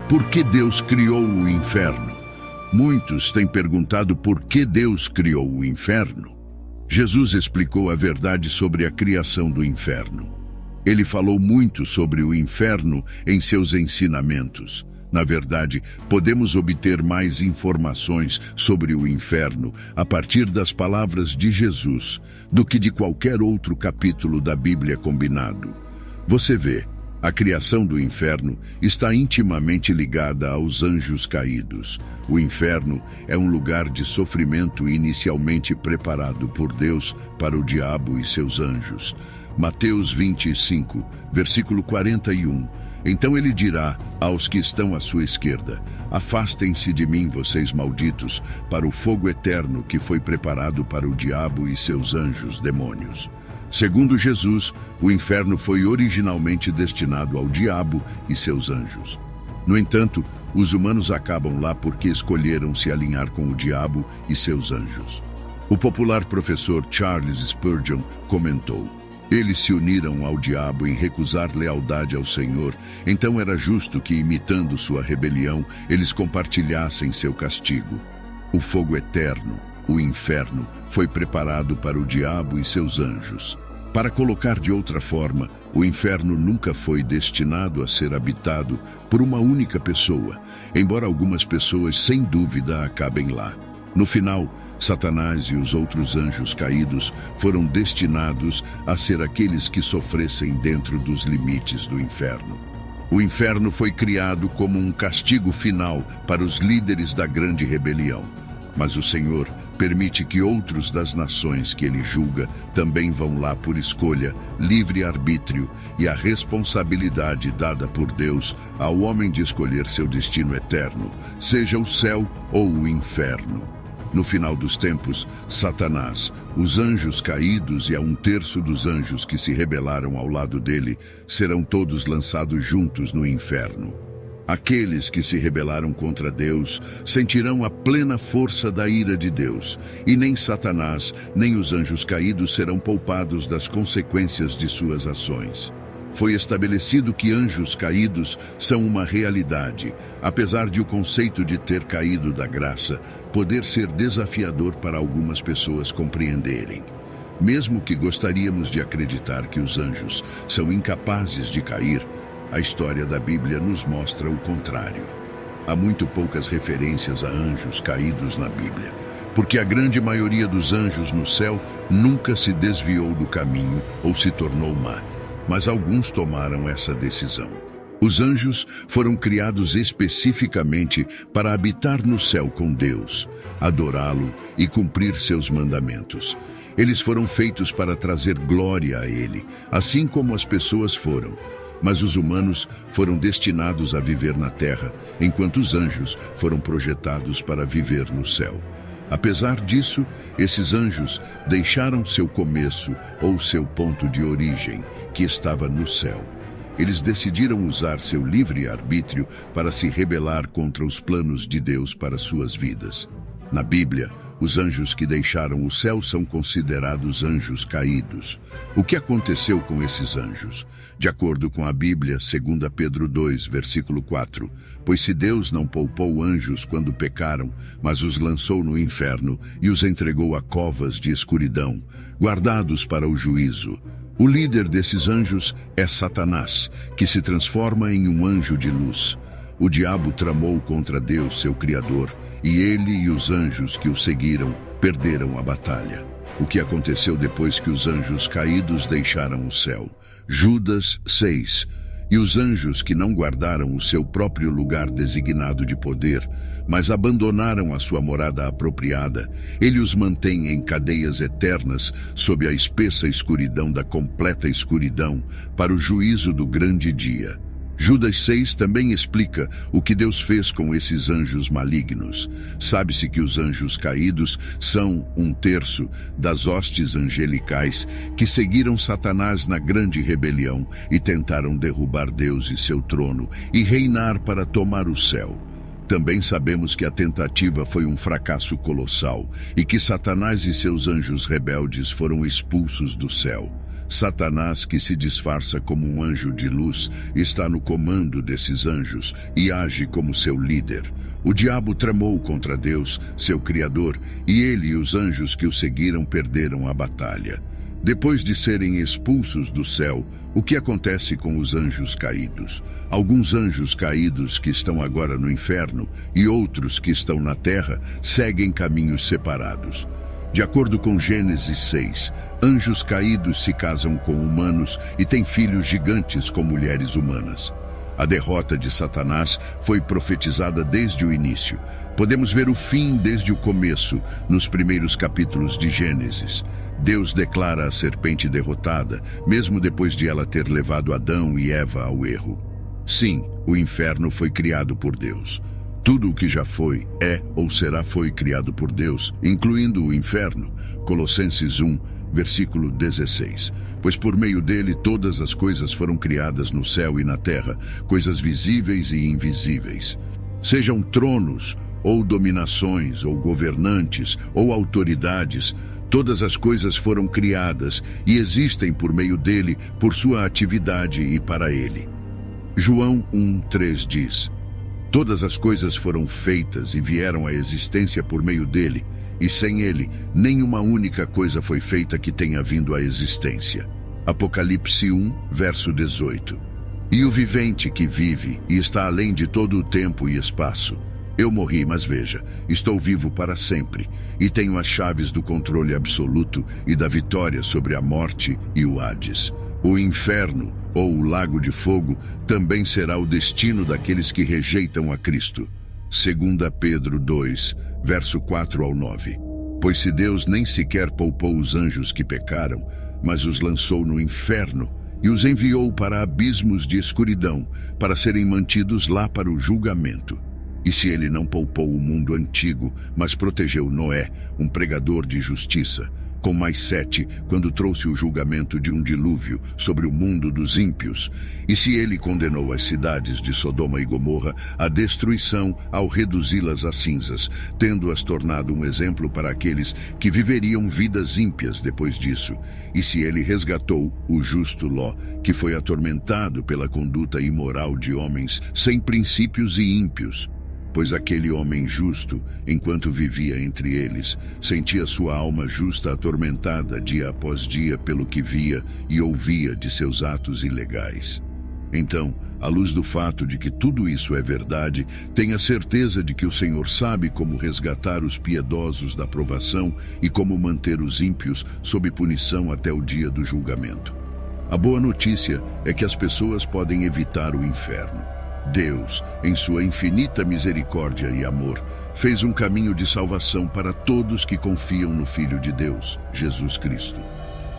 Por que Deus criou o inferno? Muitos têm perguntado por que Deus criou o inferno. Jesus explicou a verdade sobre a criação do inferno. Ele falou muito sobre o inferno em seus ensinamentos. Na verdade, podemos obter mais informações sobre o inferno a partir das palavras de Jesus do que de qualquer outro capítulo da Bíblia combinado. Você vê, a criação do inferno está intimamente ligada aos anjos caídos. O inferno é um lugar de sofrimento inicialmente preparado por Deus para o diabo e seus anjos. Mateus 25, versículo 41. Então ele dirá aos que estão à sua esquerda: afastem-se de mim, vocês malditos, para o fogo eterno que foi preparado para o diabo e seus anjos demônios. Segundo Jesus, o inferno foi originalmente destinado ao diabo e seus anjos. No entanto, os humanos acabam lá porque escolheram se alinhar com o diabo e seus anjos. O popular professor Charles Spurgeon comentou: eles se uniram ao diabo em recusar lealdade ao Senhor, então era justo que, imitando sua rebelião, eles compartilhassem seu castigo. O fogo eterno, o inferno, foi preparado para o diabo e seus anjos. Para colocar de outra forma, o inferno nunca foi destinado a ser habitado por uma única pessoa, embora algumas pessoas sem dúvida acabem lá. No final, Satanás e os outros anjos caídos foram destinados a ser aqueles que sofressem dentro dos limites do inferno. O inferno foi criado como um castigo final para os líderes da grande rebelião. Mas o Senhor permite que outros das nações que ele julga também vão lá por escolha, livre-arbítrio e a responsabilidade dada por Deus ao homem de escolher seu destino eterno, seja o céu ou o inferno. No final dos tempos, Satanás, os anjos caídos e a 1/3 dos anjos que se rebelaram ao lado dele serão todos lançados juntos no inferno. Aqueles que se rebelaram contra Deus sentirão a plena força da ira de Deus, e nem Satanás, nem os anjos caídos serão poupados das consequências de suas ações. Foi estabelecido que anjos caídos são uma realidade, apesar de o conceito de ter caído da graça poder ser desafiador para algumas pessoas compreenderem. Mesmo que gostaríamos de acreditar que os anjos são incapazes de cair, a história da Bíblia nos mostra o contrário. Há muito poucas referências a anjos caídos na Bíblia, porque a grande maioria dos anjos no céu nunca se desviou do caminho ou se tornou má. Mas alguns tomaram essa decisão. Os anjos foram criados especificamente para habitar no céu com Deus, adorá-lo e cumprir seus mandamentos. Eles foram feitos para trazer glória a Ele, assim como as pessoas foram. Mas os humanos foram destinados a viver na terra, enquanto os anjos foram projetados para viver no céu. Apesar disso, esses anjos deixaram seu começo ou seu ponto de origem, que estava no céu. Eles decidiram usar seu livre-arbítrio para se rebelar contra os planos de Deus para suas vidas. Na Bíblia, os anjos que deixaram o céu são considerados anjos caídos. O que aconteceu com esses anjos? De acordo com a Bíblia, 2 Pedro 2, versículo 4, pois se Deus não poupou anjos quando pecaram, mas os lançou no inferno e os entregou a covas de escuridão, guardados para o juízo. O líder desses anjos é Satanás, que se transforma em um anjo de luz. O diabo tramou contra Deus, seu Criador, e ele e os anjos que o seguiram perderam a batalha. O que aconteceu depois que os anjos caídos deixaram o céu? Judas 6. E os anjos que não guardaram o seu próprio lugar designado de poder, mas abandonaram a sua morada apropriada, ele os mantém em cadeias eternas sob a espessa escuridão da completa escuridão para o juízo do grande dia. Judas 6 também explica o que Deus fez com esses anjos malignos. Sabe-se que os anjos caídos são 1/3 das hostes angelicais que seguiram Satanás na grande rebelião e tentaram derrubar Deus e seu trono e reinar para tomar o céu. Também sabemos que a tentativa foi um fracasso colossal e que Satanás e seus anjos rebeldes foram expulsos do céu. Satanás, que se disfarça como um anjo de luz, está no comando desses anjos e age como seu líder. O diabo tramou contra Deus, seu Criador, e ele e os anjos que o seguiram perderam a batalha. Depois de serem expulsos do céu, o que acontece com os anjos caídos? Alguns anjos caídos que estão agora no inferno e outros que estão na terra seguem caminhos separados. De acordo com Gênesis 6, anjos caídos se casam com humanos e têm filhos gigantes com mulheres humanas. A derrota de Satanás foi profetizada desde o início. Podemos ver o fim desde o começo, nos primeiros capítulos de Gênesis. Deus declara a serpente derrotada, mesmo depois de ela ter levado Adão e Eva ao erro. Sim, o inferno foi criado por Deus. Tudo o que já foi, é ou será foi criado por Deus, incluindo o inferno. Colossenses 1, versículo 16. Pois por meio dele todas as coisas foram criadas no céu e na terra, coisas visíveis e invisíveis. Sejam tronos, ou dominações, ou governantes, ou autoridades, todas as coisas foram criadas e existem por meio dele, por sua atividade e para ele. João 1:3 diz: todas as coisas foram feitas e vieram à existência por meio dele, e sem ele, nenhuma única coisa foi feita que tenha vindo à existência. Apocalipse 1, verso 18. E o vivente que vive e está além de todo o tempo e espaço. Eu morri, mas veja, estou vivo para sempre, e tenho as chaves do controle absoluto e da vitória sobre a morte e o Hades. O inferno, ou o lago de fogo, também será o destino daqueles que rejeitam a Cristo. 2 Pedro 2, verso 4 ao 9. Pois se Deus nem sequer poupou os anjos que pecaram, mas os lançou no inferno e os enviou para abismos de escuridão, para serem mantidos lá para o julgamento. E se ele não poupou o mundo antigo, mas protegeu Noé, um pregador de justiça, com mais 7, quando trouxe o julgamento de um dilúvio sobre o mundo dos ímpios, e se ele condenou as cidades de Sodoma e Gomorra à destruição ao reduzi-las a cinzas, tendo-as tornado um exemplo para aqueles que viveriam vidas ímpias depois disso, e se ele resgatou o justo Ló, que foi atormentado pela conduta imoral de homens sem princípios e ímpios, pois aquele homem justo, enquanto vivia entre eles, sentia sua alma justa atormentada dia após dia pelo que via e ouvia de seus atos ilegais. Então, à luz do fato de que tudo isso é verdade, tenha certeza de que o Senhor sabe como resgatar os piedosos da provação e como manter os ímpios sob punição até o dia do julgamento. A boa notícia é que as pessoas podem evitar o inferno. Deus, em sua infinita misericórdia e amor, fez um caminho de salvação para todos que confiam no Filho de Deus, Jesus Cristo.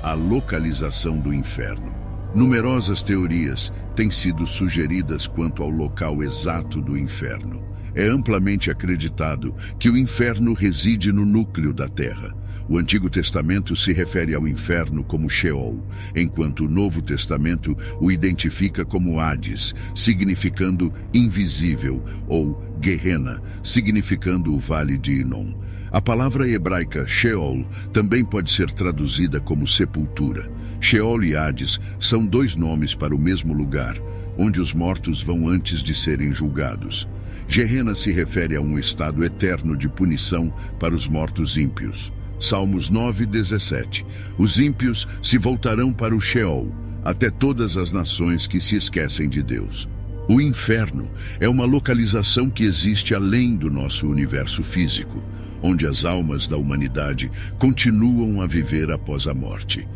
A localização do inferno. Numerosas teorias têm sido sugeridas quanto ao local exato do inferno. É amplamente acreditado que o inferno reside no núcleo da Terra. O Antigo Testamento se refere ao inferno como Sheol, enquanto o Novo Testamento o identifica como Hades, significando invisível, ou Gehenna, significando o Vale de Inom. A palavra hebraica Sheol também pode ser traduzida como sepultura. Sheol e Hades são dois nomes para o mesmo lugar, onde os mortos vão antes de serem julgados. Gehenna se refere a um estado eterno de punição para os mortos ímpios. Salmos 9:17. Os ímpios se voltarão para o Sheol, até todas as nações que se esquecem de Deus. O inferno é uma localização que existe além do nosso universo físico, onde as almas da humanidade continuam a viver após a morte.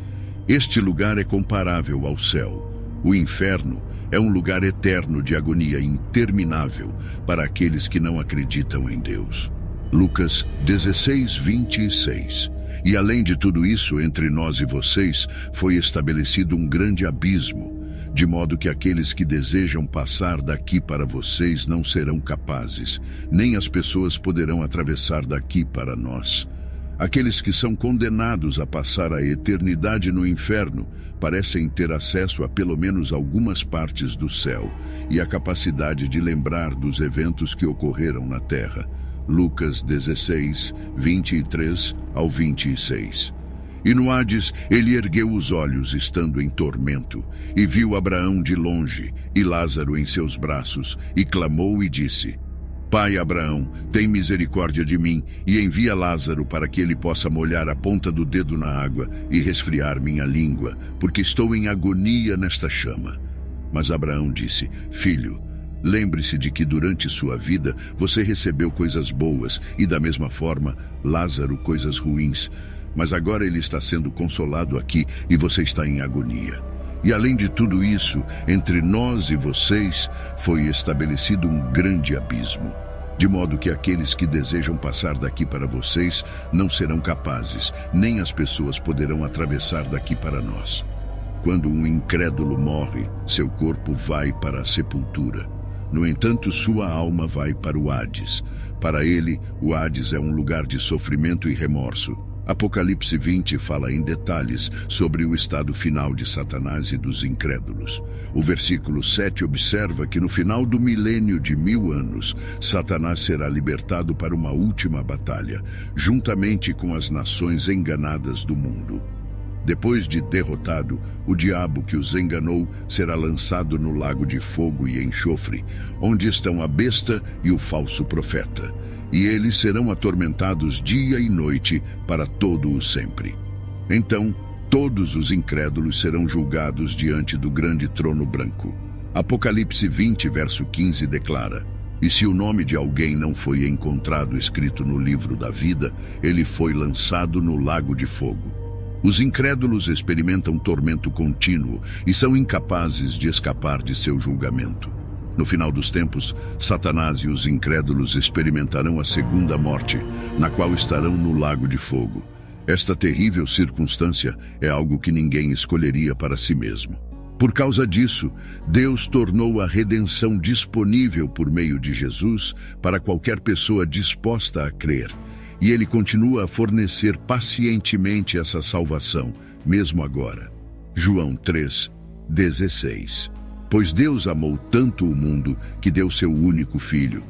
Este lugar é comparável ao céu. O inferno é um lugar eterno de agonia interminável para aqueles que não acreditam em Deus. Lucas 16:26. E além de tudo isso, entre nós e vocês, foi estabelecido um grande abismo, de modo que aqueles que desejam passar daqui para vocês não serão capazes, nem as pessoas poderão atravessar daqui para nós. Aqueles que são condenados a passar a eternidade no inferno parecem ter acesso a pelo menos algumas partes do céu e a capacidade de lembrar dos eventos que ocorreram na terra. Lucas 16, 23 ao 26. E no Hades ele ergueu os olhos, estando em tormento, e viu Abraão de longe e Lázaro em seus braços, e clamou e disse: Pai Abraão, tem misericórdia de mim, e envia Lázaro para que ele possa molhar a ponta do dedo na água e resfriar minha língua, porque estou em agonia nesta chama. Mas Abraão disse: Filho, lembre-se de que durante sua vida você recebeu coisas boas, e da mesma forma Lázaro coisas ruins. Mas agora ele está sendo consolado aqui e você está em agonia. E além de tudo isso, entre nós e vocês foi estabelecido um grande abismo, de modo que aqueles que desejam passar daqui para vocês não serão capazes, nem as pessoas poderão atravessar daqui para nós. Quando um incrédulo morre, seu corpo vai para a sepultura. No entanto, sua alma vai para o Hades. Para ele, o Hades é um lugar de sofrimento e remorso. Apocalipse 20 fala em detalhes sobre o estado final de Satanás e dos incrédulos. O versículo 7 observa que no final do milênio de 1000 anos, Satanás será libertado para uma última batalha, juntamente com as nações enganadas do mundo. Depois de derrotado, o diabo que os enganou será lançado no lago de fogo e enxofre, onde estão a besta e o falso profeta. E eles serão atormentados dia e noite para todo o sempre. Então, todos os incrédulos serão julgados diante do grande trono branco. Apocalipse 20, verso 15 declara: E se o nome de alguém não foi encontrado escrito no livro da vida, ele foi lançado no lago de fogo. Os incrédulos experimentam tormento contínuo e são incapazes de escapar de seu julgamento. No final dos tempos, Satanás e os incrédulos experimentarão a segunda morte, na qual estarão no lago de fogo. Esta terrível circunstância é algo que ninguém escolheria para si mesmo. Por causa disso, Deus tornou a redenção disponível por meio de Jesus para qualquer pessoa disposta a crer. E Ele continua a fornecer pacientemente essa salvação, mesmo agora. João 3:16. Pois Deus amou tanto o mundo que deu seu único Filho,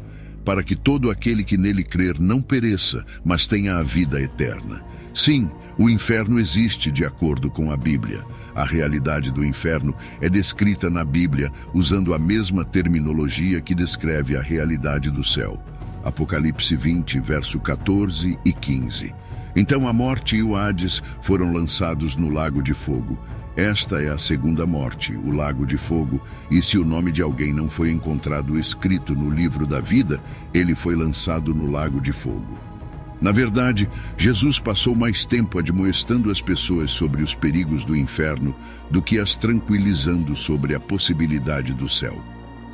para que todo aquele que nele crer não pereça, mas tenha a vida eterna. Sim, o inferno existe de acordo com a Bíblia. A realidade do inferno é descrita na Bíblia usando a mesma terminologia que descreve a realidade do céu. Apocalipse 20, verso 14 e 15. Então a morte e o Hades foram lançados no lago de fogo. Esta é a segunda morte, o lago de fogo, e se o nome de alguém não foi encontrado escrito no livro da vida, ele foi lançado no lago de fogo. Na verdade, Jesus passou mais tempo admoestando as pessoas sobre os perigos do inferno do que as tranquilizando sobre a possibilidade do céu.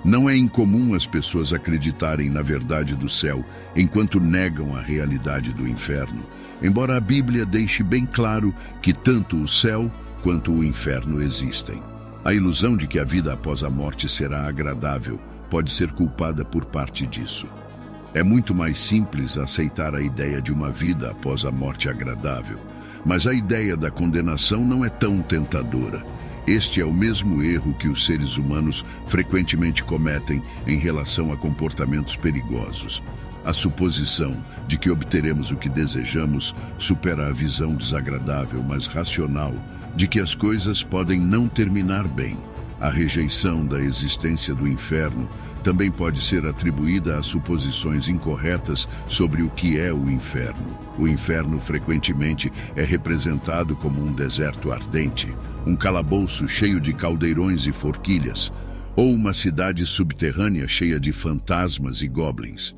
Não é incomum as pessoas acreditarem na verdade do céu enquanto negam a realidade do inferno, embora a Bíblia deixe bem claro que tanto o céu quanto o inferno existem. A ilusão de que a vida após a morte será agradável pode ser culpada por parte disso. É muito mais simples aceitar a ideia de uma vida após a morte agradável, mas a ideia da condenação não é tão tentadora. Este é o mesmo erro que os seres humanos frequentemente cometem em relação a comportamentos perigosos. A suposição de que obteremos o que desejamos supera a visão desagradável, mas racional, de que as coisas podem não terminar bem. A rejeição da existência do inferno também pode ser atribuída a suposições incorretas sobre o que é o inferno. O inferno frequentemente é representado como um deserto ardente, um calabouço cheio de caldeirões e forquilhas, ou uma cidade subterrânea cheia de fantasmas e goblins.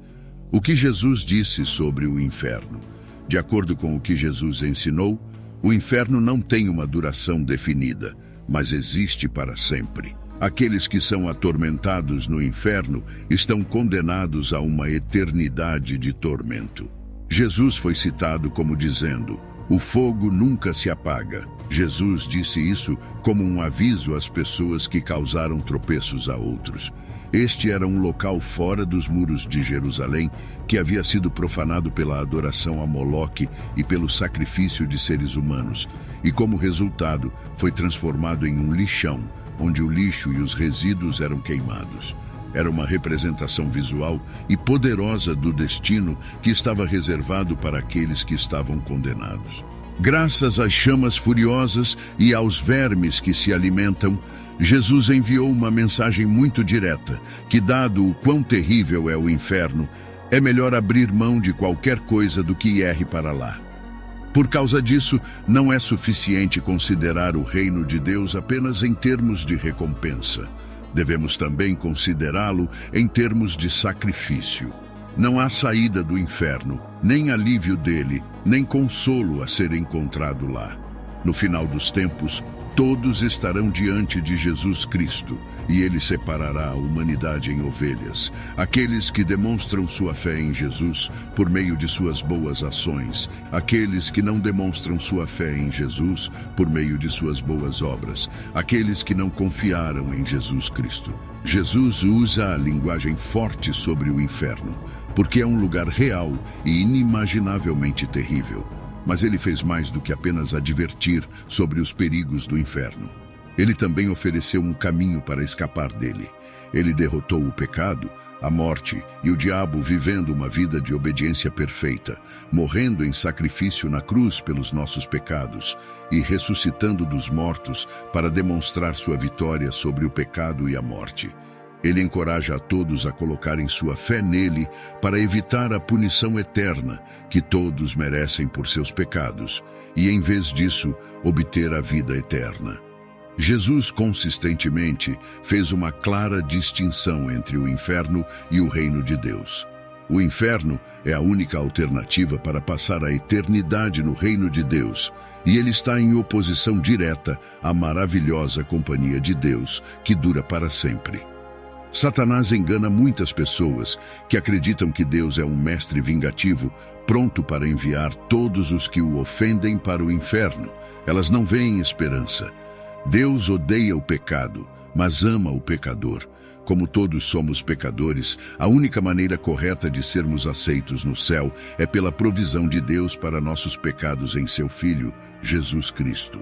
O que Jesus disse sobre o inferno? De acordo com o que Jesus ensinou, o inferno não tem uma duração definida, mas existe para sempre. Aqueles que são atormentados no inferno estão condenados a uma eternidade de tormento. Jesus foi citado como dizendo: "O fogo nunca se apaga." Jesus disse isso como um aviso às pessoas que causaram tropeços a outros. Este era um local fora dos muros de Jerusalém que havia sido profanado pela adoração a Moloque e pelo sacrifício de seres humanos, e como resultado foi transformado em um lixão, onde o lixo e os resíduos eram queimados. Era uma representação visual e poderosa do destino que estava reservado para aqueles que estavam condenados. Graças às chamas furiosas e aos vermes que se alimentam, Jesus enviou uma mensagem muito direta, que dado o quão terrível é o inferno, é melhor abrir mão de qualquer coisa do que ir para lá. Por causa disso, não é suficiente considerar o reino de Deus apenas em termos de recompensa. Devemos também considerá-lo em termos de sacrifício. Não há saída do inferno, nem alívio dele, nem consolo a ser encontrado lá. No final dos tempos, todos estarão diante de Jesus Cristo, e ele separará a humanidade em ovelhas. Aqueles que demonstram sua fé em Jesus por meio de suas boas ações, aqueles que não demonstram sua fé em Jesus por meio de suas boas obras, aqueles que não confiaram em Jesus Cristo. Jesus usa a linguagem forte sobre o inferno, porque é um lugar real e inimaginavelmente terrível. Mas ele fez mais do que apenas advertir sobre os perigos do inferno. Ele também ofereceu um caminho para escapar dele. Ele derrotou o pecado, a morte e o diabo vivendo uma vida de obediência perfeita, morrendo em sacrifício na cruz pelos nossos pecados e ressuscitando dos mortos para demonstrar sua vitória sobre o pecado e a morte. Ele encoraja a todos a colocarem sua fé nele para evitar a punição eterna que todos merecem por seus pecados e, em vez disso, obter a vida eterna. Jesus consistentemente fez uma clara distinção entre o inferno e o reino de Deus. O inferno é a única alternativa para passar a eternidade no reino de Deus, e ele está em oposição direta à maravilhosa companhia de Deus, que dura para sempre. Satanás engana muitas pessoas que acreditam que Deus é um mestre vingativo, pronto para enviar todos os que o ofendem para o inferno. Elas não veem esperança. Deus odeia o pecado, mas ama o pecador. Como todos somos pecadores, a única maneira correta de sermos aceitos no céu é pela provisão de Deus para nossos pecados em seu Filho, Jesus Cristo.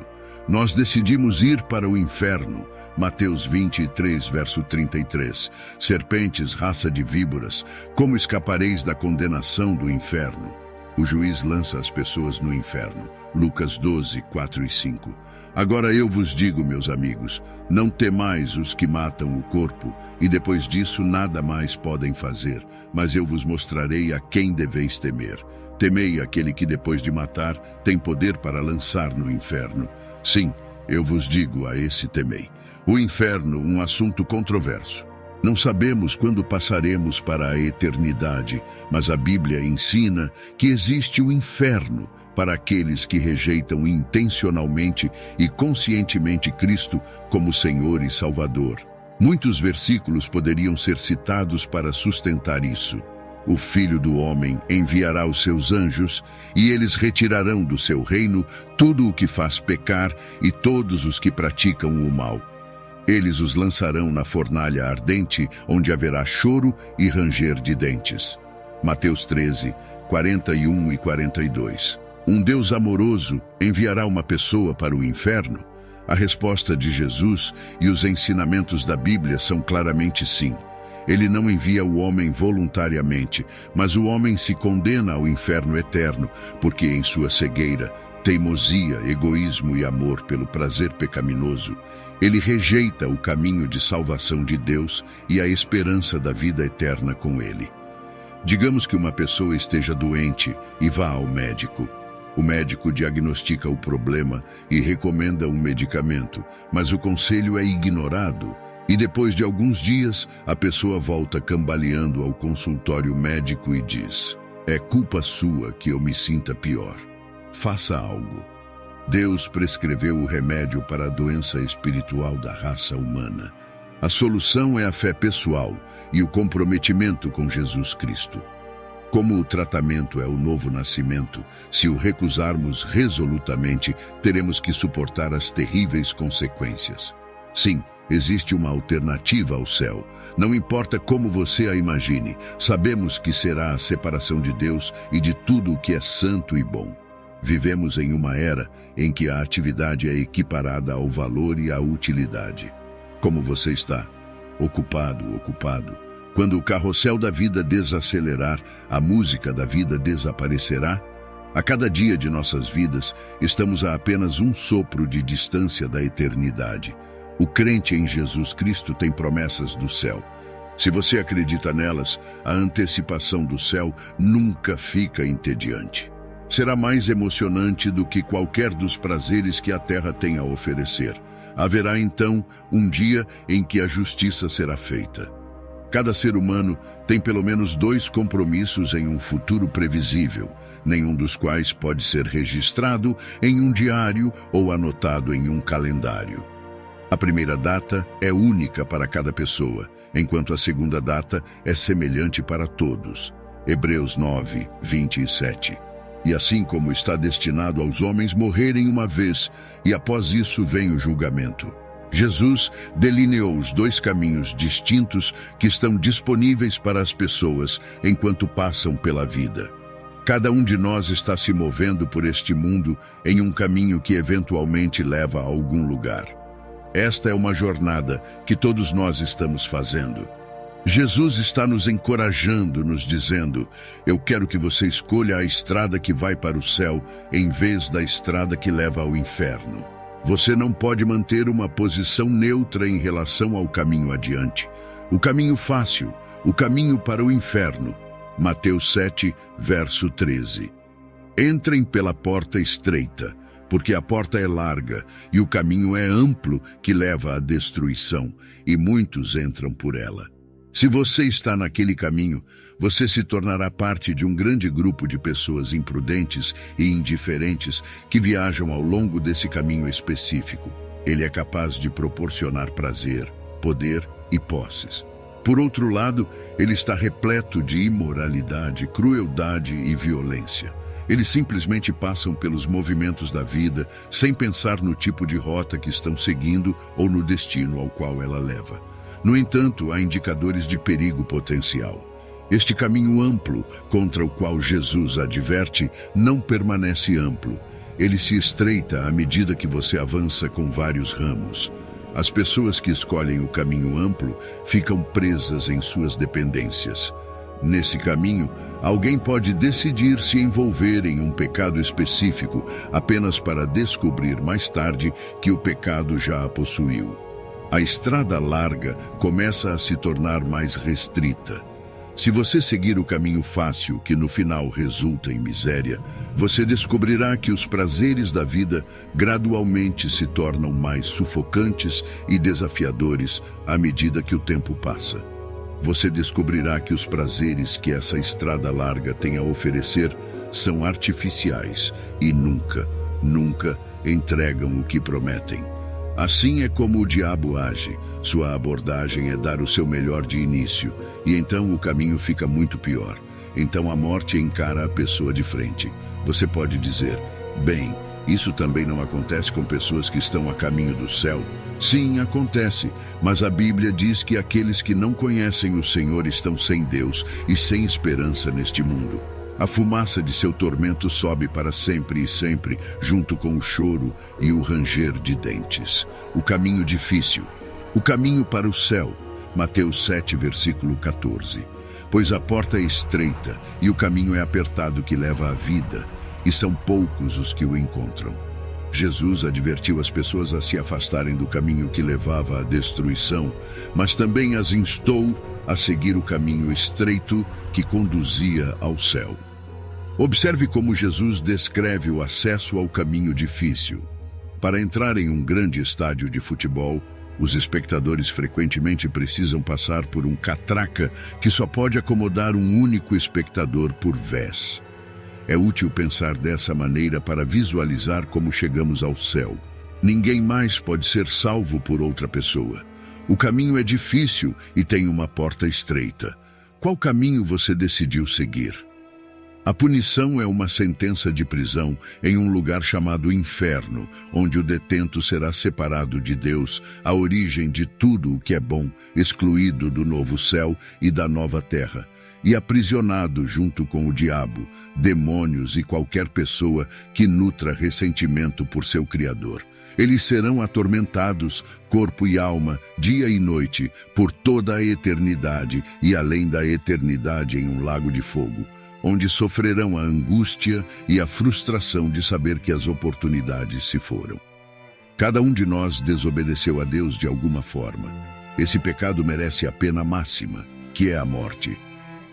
Nós decidimos ir para o inferno. Mateus 23, verso 33. Serpentes, raça de víboras, como escapareis da condenação do inferno? O juiz lança as pessoas no inferno. Lucas 12, 4 e 5. Agora eu vos digo, meus amigos, não temais os que matam o corpo, e depois disso nada mais podem fazer, mas eu vos mostrarei a quem deveis temer. Temei aquele que depois de matar tem poder para lançar no inferno. Sim, eu vos digo, a esse temei. O inferno, um assunto controverso. Não sabemos quando passaremos para a eternidade, mas a Bíblia ensina que existe o inferno para aqueles que rejeitam intencionalmente e conscientemente Cristo como Senhor e Salvador. Muitos versículos poderiam ser citados para sustentar isso. O Filho do Homem enviará os seus anjos, e eles retirarão do seu reino tudo o que faz pecar e todos os que praticam o mal. Eles os lançarão na fornalha ardente, onde haverá choro e ranger de dentes. Mateus 13, 41 e 42. Um Deus amoroso enviará uma pessoa para o inferno? A resposta de Jesus e os ensinamentos da Bíblia são claramente sim. Ele não envia o homem voluntariamente, mas o homem se condena ao inferno eterno, porque em sua cegueira, teimosia, egoísmo e amor pelo prazer pecaminoso, ele rejeita o caminho de salvação de Deus e a esperança da vida eterna com ele. Digamos que uma pessoa esteja doente e vá ao médico. O médico diagnostica o problema e recomenda um medicamento, mas o conselho é ignorado. E depois de alguns dias, a pessoa volta cambaleando ao consultório médico e diz: é culpa sua que eu me sinta pior. Faça algo. Deus prescreveu o remédio para a doença espiritual da raça humana. A solução é a fé pessoal e o comprometimento com Jesus Cristo. Como o tratamento é o novo nascimento, se o recusarmos resolutamente, teremos que suportar as terríveis consequências. Sim, existe uma alternativa ao céu. Não importa como você a imagine, sabemos que será a separação de Deus e de tudo o que é santo e bom. Vivemos em uma era em que a atividade é equiparada ao valor e à utilidade. Como você está? Ocupado. Quando o carrossel da vida desacelerar, a música da vida desaparecerá? A cada dia de nossas vidas, estamos a apenas um sopro de distância da eternidade. O crente em Jesus Cristo tem promessas do céu. Se você acredita nelas, a antecipação do céu nunca fica entediante. Será mais emocionante do que qualquer dos prazeres que a terra tem a oferecer. Haverá então um dia em que a justiça será feita. Cada ser humano tem pelo menos 2 compromissos em um futuro previsível, nenhum dos quais pode ser registrado em um diário ou anotado em um calendário. A primeira data é única para cada pessoa, enquanto a segunda data é semelhante para todos. Hebreus 9, 27. E assim como está destinado aos homens morrerem uma vez, e após isso vem o julgamento. Jesus delineou os 2 caminhos distintos que estão disponíveis para as pessoas enquanto passam pela vida. Cada um de nós está se movendo por este mundo em um caminho que eventualmente leva a algum lugar. Esta é uma jornada que todos nós estamos fazendo. Jesus está nos encorajando, nos dizendo: eu quero que você escolha a estrada que vai para o céu em vez da estrada que leva ao inferno. Você não pode manter uma posição neutra em relação ao caminho adiante. O caminho fácil, o caminho para o inferno. Mateus 7, verso 13. Entrem pela porta estreita, porque a porta é larga e o caminho é amplo que leva à destruição, e muitos entram por ela. Se você está naquele caminho, você se tornará parte de um grande grupo de pessoas imprudentes e indiferentes que viajam ao longo desse caminho específico. Ele é capaz de proporcionar prazer, poder e posses. Por outro lado, ele está repleto de imoralidade, crueldade e violência. Eles simplesmente passam pelos movimentos da vida sem pensar no tipo de rota que estão seguindo ou no destino ao qual ela leva. No entanto, há indicadores de perigo potencial. Este caminho amplo, contra o qual Jesus adverte, não permanece amplo. Ele se estreita à medida que você avança com vários ramos. As pessoas que escolhem o caminho amplo ficam presas em suas dependências. Nesse caminho, alguém pode decidir se envolver em um pecado específico apenas para descobrir mais tarde que o pecado já a possuiu. A estrada larga começa a se tornar mais restrita. Se você seguir o caminho fácil, que no final resulta em miséria, você descobrirá que os prazeres da vida gradualmente se tornam mais sufocantes e desafiadores à medida que o tempo passa. Você descobrirá que os prazeres que essa estrada larga tem a oferecer são artificiais e nunca entregam o que prometem. Assim é como o diabo age. Sua abordagem é dar o seu melhor de início, e então o caminho fica muito pior. Então a morte encara a pessoa de frente. Você pode dizer: bem, isso também não acontece com pessoas que estão a caminho do céu. Sim, acontece, mas a Bíblia diz que aqueles que não conhecem o Senhor estão sem Deus e sem esperança neste mundo. A fumaça de seu tormento sobe para sempre e sempre, junto com o choro e o ranger de dentes. O caminho difícil, o caminho para o céu. Mateus 7, versículo 14. Pois a porta é estreita e o caminho é apertado que leva à vida, e são poucos os que o encontram. Jesus advertiu as pessoas a se afastarem do caminho que levava à destruição, mas também as instou a seguir o caminho estreito que conduzia ao céu. Observe como Jesus descreve o acesso ao caminho difícil. Para entrar em um grande estádio de futebol, os espectadores frequentemente precisam passar por um catraca que só pode acomodar um único espectador por vez. É útil pensar dessa maneira para visualizar como chegamos ao céu. Ninguém mais pode ser salvo por outra pessoa. O caminho é difícil e tem uma porta estreita. Qual caminho você decidiu seguir? A punição é uma sentença de prisão em um lugar chamado inferno, onde o detento será separado de Deus, a origem de tudo o que é bom, excluído do novo céu e da nova terra, e aprisionado junto com o diabo, demônios e qualquer pessoa que nutra ressentimento por seu Criador. Eles serão atormentados, corpo e alma, dia e noite, por toda a eternidade e além da eternidade em um lago de fogo, onde sofrerão a angústia e a frustração de saber que as oportunidades se foram. Cada um de nós desobedeceu a Deus de alguma forma. Esse pecado merece a pena máxima, que é a morte.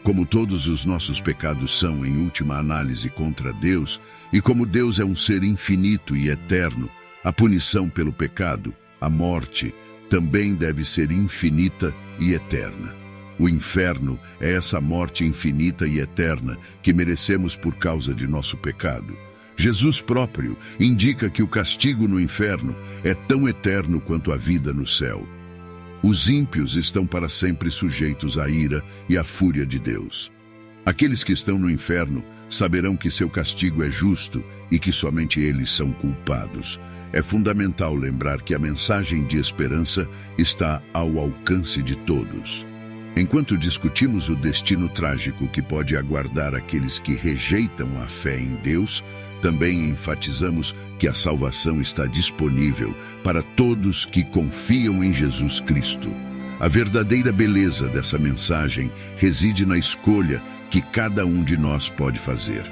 Como todos os nossos pecados são, em última análise, contra Deus, e como Deus é um ser infinito e eterno, a punição pelo pecado, a morte, também deve ser infinita e eterna. O inferno é essa morte infinita e eterna que merecemos por causa de nosso pecado. Jesus próprio indica que o castigo no inferno é tão eterno quanto a vida no céu. Os ímpios estão para sempre sujeitos à ira e à fúria de Deus. Aqueles que estão no inferno saberão que seu castigo é justo e que somente eles são culpados. É fundamental lembrar que a mensagem de esperança está ao alcance de todos. Enquanto discutimos o destino trágico que pode aguardar aqueles que rejeitam a fé em Deus, também enfatizamos que a salvação está disponível para todos que confiam em Jesus Cristo. A verdadeira beleza dessa mensagem reside na escolha que cada um de nós pode fazer.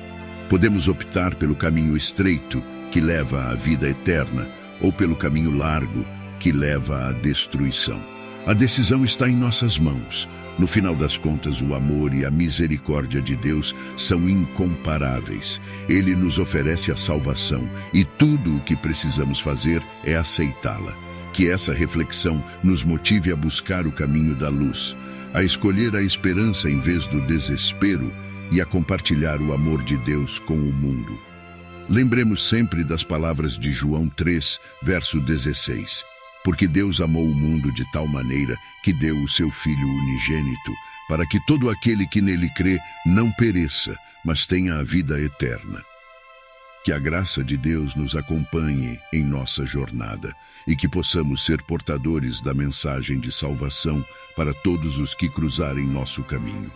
Podemos optar pelo caminho estreito, que leva à vida eterna, ou pelo caminho largo, que leva à destruição. A decisão está em nossas mãos. No final das contas, o amor e a misericórdia de Deus são incomparáveis. Ele nos oferece a salvação e tudo o que precisamos fazer é aceitá-la. Que essa reflexão nos motive a buscar o caminho da luz, a escolher a esperança em vez do desespero e a compartilhar o amor de Deus com o mundo. Lembremos sempre das palavras de João 3, verso 16. Porque Deus amou o mundo de tal maneira que deu o seu Filho unigênito, para que todo aquele que nele crê não pereça, mas tenha a vida eterna. Que a graça de Deus nos acompanhe em nossa jornada e que possamos ser portadores da mensagem de salvação para todos os que cruzarem nosso caminho.